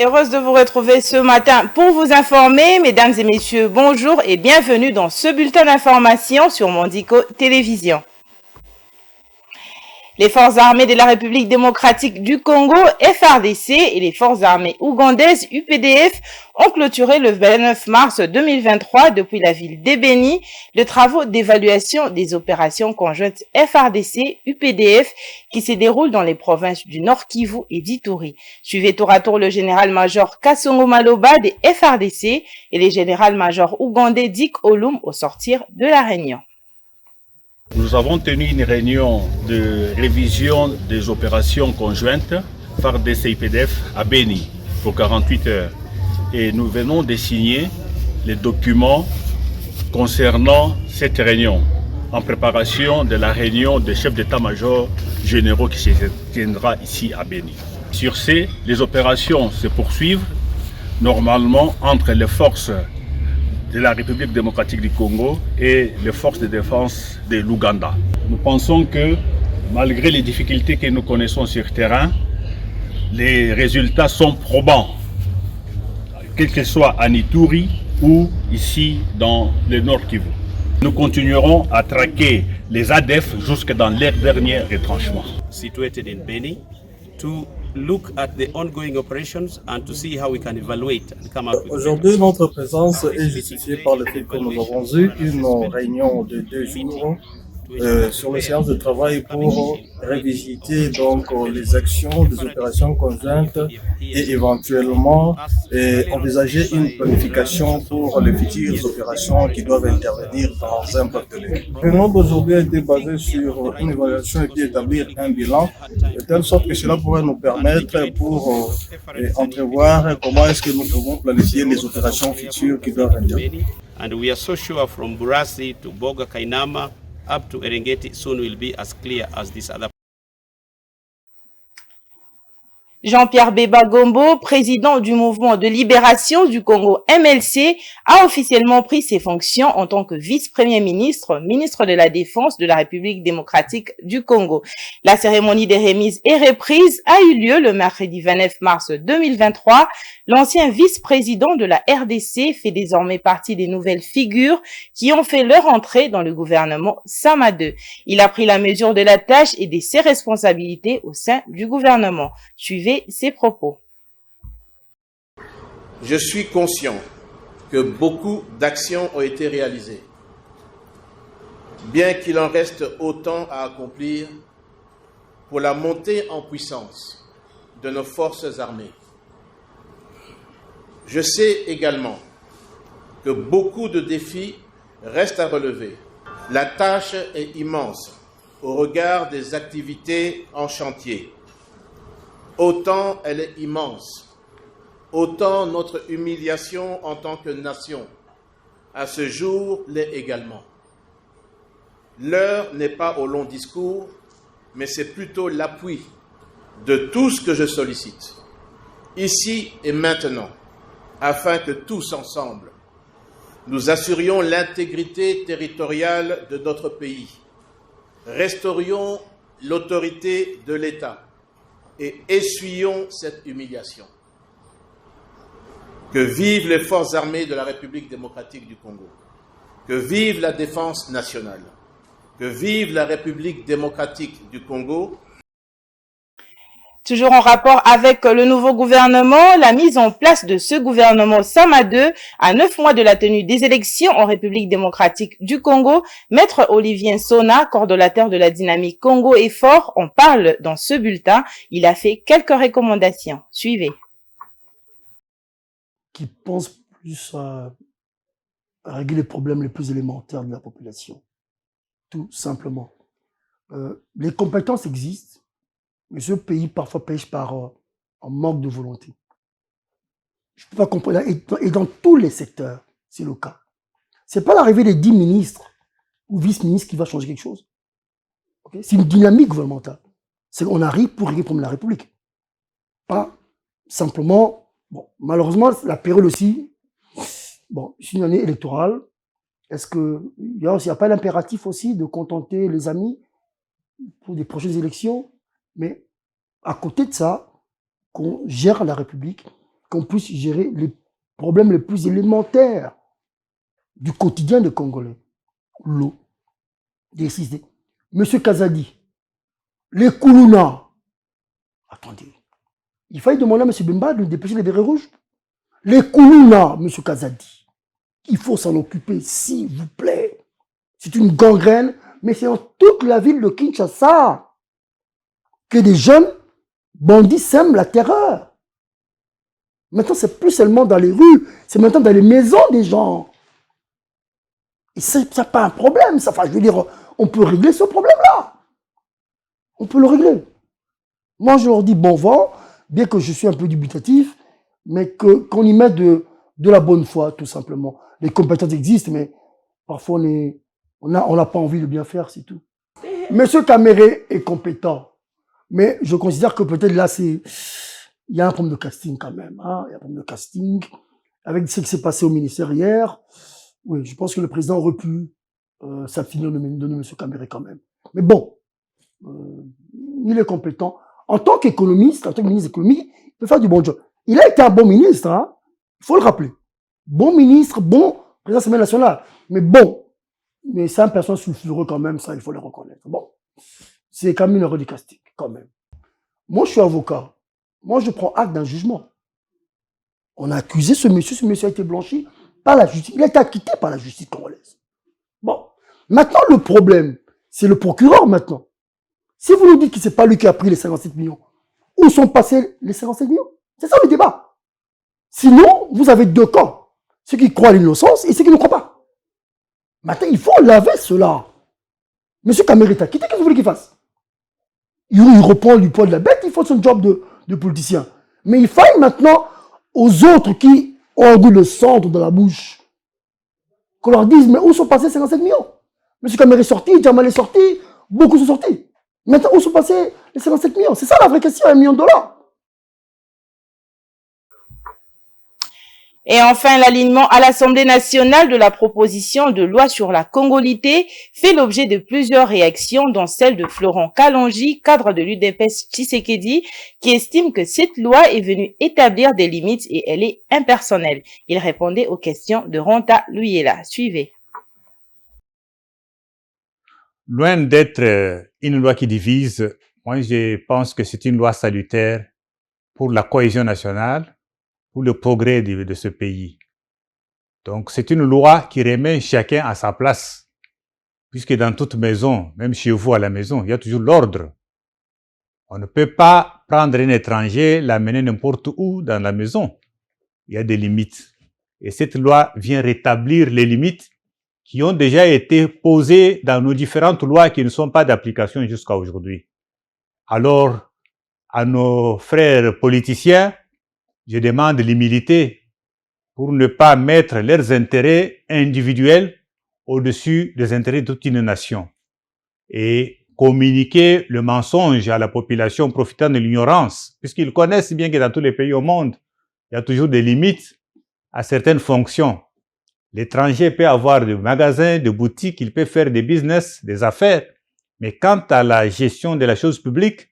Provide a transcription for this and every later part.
heureuse de vous retrouver ce matin pour vous informer. Mesdames et messieurs, bonjour et bienvenue dans ce bulletin d'information sur Mondico Télévision. Les forces armées de la République démocratique du Congo, FARDC, et les forces armées ougandaises, UPDF, ont clôturé le 29 mars 2023 depuis la ville d'Ebeni les travaux d'évaluation des opérations conjointes FARDC-UPDF qui se déroulent dans les provinces du Nord Kivu et d'Ituri. Suivez tour à tour le général-major Kasongo Maloba des FARDC et les général-majors ougandais Dick Olum au sortir de la réunion. Nous avons tenu une réunion de révision des opérations conjointes FARDC-UPDF à Beni pour 48 heures. Et nous venons de signer les documents concernant cette réunion en préparation de la réunion des chefs d'état-major généraux qui se tiendra ici à Beni. Sur ce, les opérations se poursuivent normalement entre les forces de la République démocratique du Congo et les forces de défense de l'Ouganda. Nous pensons que malgré les difficultés que nous connaissons sur le terrain, les résultats sont probants, quel que soit à Ituri ou ici dans le Nord Kivu. Nous continuerons à traquer les ADF jusque dans leur dernier retranchement. Situated in Beni, to look at the ongoing operations and to see how we can evaluate and come up with. Aujourd'hui, notre présence est justifiée par le fait que nous avons eu une réunion de 2 jours sur les séances de travail pour revisiter donc les actions des opérations conjointes et éventuellement envisager une planification pour les futures opérations qui doivent intervenir dans un bref délai. Le réunion d'aujourd'hui a été basé sur une évaluation et puis établir un bilan de telle sorte que cela pourrait nous permettre pour entrevoir comment est-ce que nous pouvons planifier les opérations futures qui doivent intervenir. And we are so sure from Burasi to Boga Kainama up to Erengeti soon will be as clear as this other. Jean-Pierre Bemba Gombo, président du mouvement de libération du Congo MLC, a officiellement pris ses fonctions en tant que vice-premier ministre, ministre de la Défense de la République démocratique du Congo. La cérémonie des remises et reprises a eu lieu le mercredi 29 mars 2023. L'ancien vice-président de la RDC fait désormais partie des nouvelles figures qui ont fait leur entrée dans le gouvernement Sama II. Il a pris la mesure de la tâche et de ses responsabilités au sein du gouvernement. Suivez ses propos. Je suis conscient que beaucoup d'actions ont été réalisées, bien qu'il en reste autant à accomplir pour la montée en puissance de nos forces armées. Je sais également que beaucoup de défis restent à relever. La tâche est immense au regard des activités en chantier. Autant elle est immense, autant notre humiliation en tant que nation, à ce jour, l'est également. L'heure n'est pas au long discours, mais c'est plutôt l'appui de tout ce que je sollicite, ici et maintenant, afin que tous ensemble, nous assurions l'intégrité territoriale de notre pays, restaurions l'autorité de l'État, et essuyons cette humiliation. Que vivent les forces armées de la République démocratique du Congo. Que vive la défense nationale. Que vive la République démocratique du Congo. Toujours en rapport avec le nouveau gouvernement, la mise en place de ce gouvernement Sama II à 9 mois de la tenue des élections en République démocratique du Congo, Maître Olivier Nsona, coordonnateur de la dynamique Congo est fort, en parle dans ce bulletin. Il a fait quelques recommandations. Suivez. Qui pense plus à régler les problèmes les plus élémentaires de la population. Tout simplement. Les compétences existent. Mais ce pays parfois pêche par un manque de volonté. Je ne peux pas comprendre. Et dans tous les secteurs, c'est le cas. Ce n'est pas l'arrivée des 10 ministres ou vice-ministres qui va changer quelque chose. Okay? C'est une dynamique gouvernementale. On arrive pour régler le problème de la République. Pas simplement... Bon, malheureusement, la période aussi... Bon, c'est une année électorale. Est-ce qu'il n'y a pas l'impératif aussi de contenter les amis pour des prochaines élections? Mais à côté de ça, qu'on gère la République, qu'on puisse gérer les problèmes les plus élémentaires du quotidien des Congolais. L'eau, l'électricité. Monsieur Kazadi, les Koulouna. Attendez, il fallait demander à M. Bemba de dépêcher les bérets rouges. Les Koulouna, M. Kazadi, il faut s'en occuper, s'il vous plaît. C'est une gangrène, mais c'est dans toute la ville de Kinshasa que des jeunes bandits sèment la terreur. Maintenant, c'est plus seulement dans les rues, c'est maintenant dans les maisons des gens. Et c'est pas un problème, ça. Enfin, je veux dire, on peut régler ce problème-là. On peut le régler. Moi, je leur dis bon vent, bien que je suis un peu dubitatif, mais qu'on y mette de la bonne foi, tout simplement. Les compétences existent, mais parfois, on n'a pas envie de bien faire, c'est tout. Monsieur Kamere est compétent, mais je considère que peut-être là, il y a un problème de casting quand même. Hein? Il y a un problème de casting. Avec ce qui s'est passé au ministère hier, oui, je pense que le président aurait pu s'abstenir de donner M. Kamere quand même. Mais bon, il est compétent. En tant qu'économiste, en tant que ministre de l'économie, il peut faire du bon job. Il a été un bon ministre, hein? Il faut le rappeler. Bon ministre, bon président de l'Assemblée nationale. Mais bon, mais c'est un personnage sulfureux quand même, ça, il faut le reconnaître. Bon, c'est quand même une erreur du casting, quand même. Moi, je suis avocat. Moi, je prends acte d'un jugement. On a accusé ce monsieur a été blanchi par la justice. Il a été acquitté par la justice congolaise. Bon, maintenant, le problème, c'est le procureur maintenant. Si vous nous dites que ce n'est pas lui qui a pris les 57 millions, où sont passés les 57 millions? C'est ça le débat. Sinon, vous avez deux camps. Ceux qui croient à l'innocence et ceux qui ne croient pas. Maintenant, il faut laver cela. Monsieur Kamere est acquitté, qu'est-ce que vous voulez qu'il fasse? Il reprend du poids de la bête, il faut son job de politicien. Mais il faille maintenant aux autres qui ont un goût de cendre dans la bouche, qu'on leur dise, mais où sont passés 57 millions? Monsieur Kamere est sorti, Djamal est sorti, beaucoup sont sortis. Maintenant, où sont passés les 57 millions? C'est ça la vraie question, $1 million. Et enfin, l'alignement à l'Assemblée nationale de la proposition de loi sur la congolité fait l'objet de plusieurs réactions, dont celle de Florent Kalonji, cadre de l'UDPS Tshisekedi, qui estime que cette loi est venue établir des limites et elle est impersonnelle. Il répondait aux questions de Ronta Luyela. Suivez. Loin d'être une loi qui divise, moi je pense que c'est une loi salutaire pour la cohésion nationale, pour le progrès de ce pays. Donc c'est une loi qui remet chacun à sa place, puisque dans toute maison, même chez vous à la maison, il y a toujours l'ordre. On ne peut pas prendre un étranger, l'amener n'importe où dans la maison. Il y a des limites. Et cette loi vient rétablir les limites qui ont déjà été posées dans nos différentes lois qui ne sont pas d'application jusqu'à aujourd'hui. Alors, à nos frères politiciens, je demande l'humilité pour ne pas mettre leurs intérêts individuels au-dessus des intérêts de toute une nation et communiquer le mensonge à la population profitant de l'ignorance, puisqu'ils connaissent bien que dans tous les pays au monde, il y a toujours des limites à certaines fonctions. L'étranger peut avoir des magasins, des boutiques, il peut faire des business, des affaires, mais quant à la gestion de la chose publique,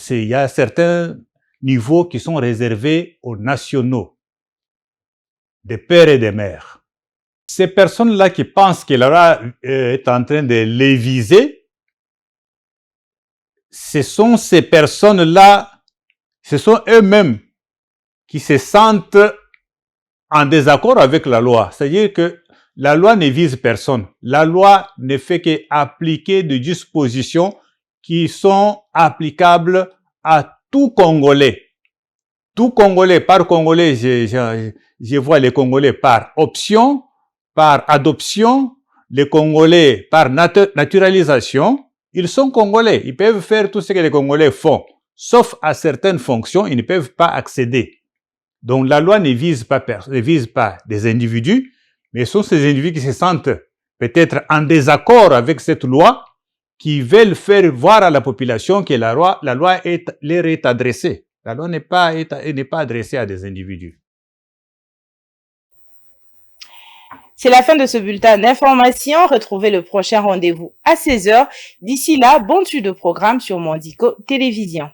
il y a certains niveaux qui sont réservés aux nationaux, des pères et des mères. Ces personnes-là qui pensent que la loi est en train de les viser, ce sont ces personnes-là, ce sont eux-mêmes qui se sentent en désaccord avec la loi. C'est-à-dire que la loi ne vise personne. La loi ne fait qu'appliquer des dispositions qui sont applicables à tout Congolais. Tout Congolais, par Congolais, je vois les Congolais par option, par adoption, les Congolais par naturalisation. Ils sont Congolais. Ils peuvent faire tout ce que les Congolais font. Sauf à certaines fonctions, ils ne peuvent pas accéder. Donc la loi ne vise pas des individus, mais ce sont ces individus qui se sentent peut-être en désaccord avec cette loi, qui veulent faire voir à la population que la loi leur est adressée. La loi n'est pas adressée à des individus. C'est la fin de ce bulletin d'information. Retrouvez le prochain rendez-vous à 16h. D'ici là, bon suite de programme sur Mondico Télévision.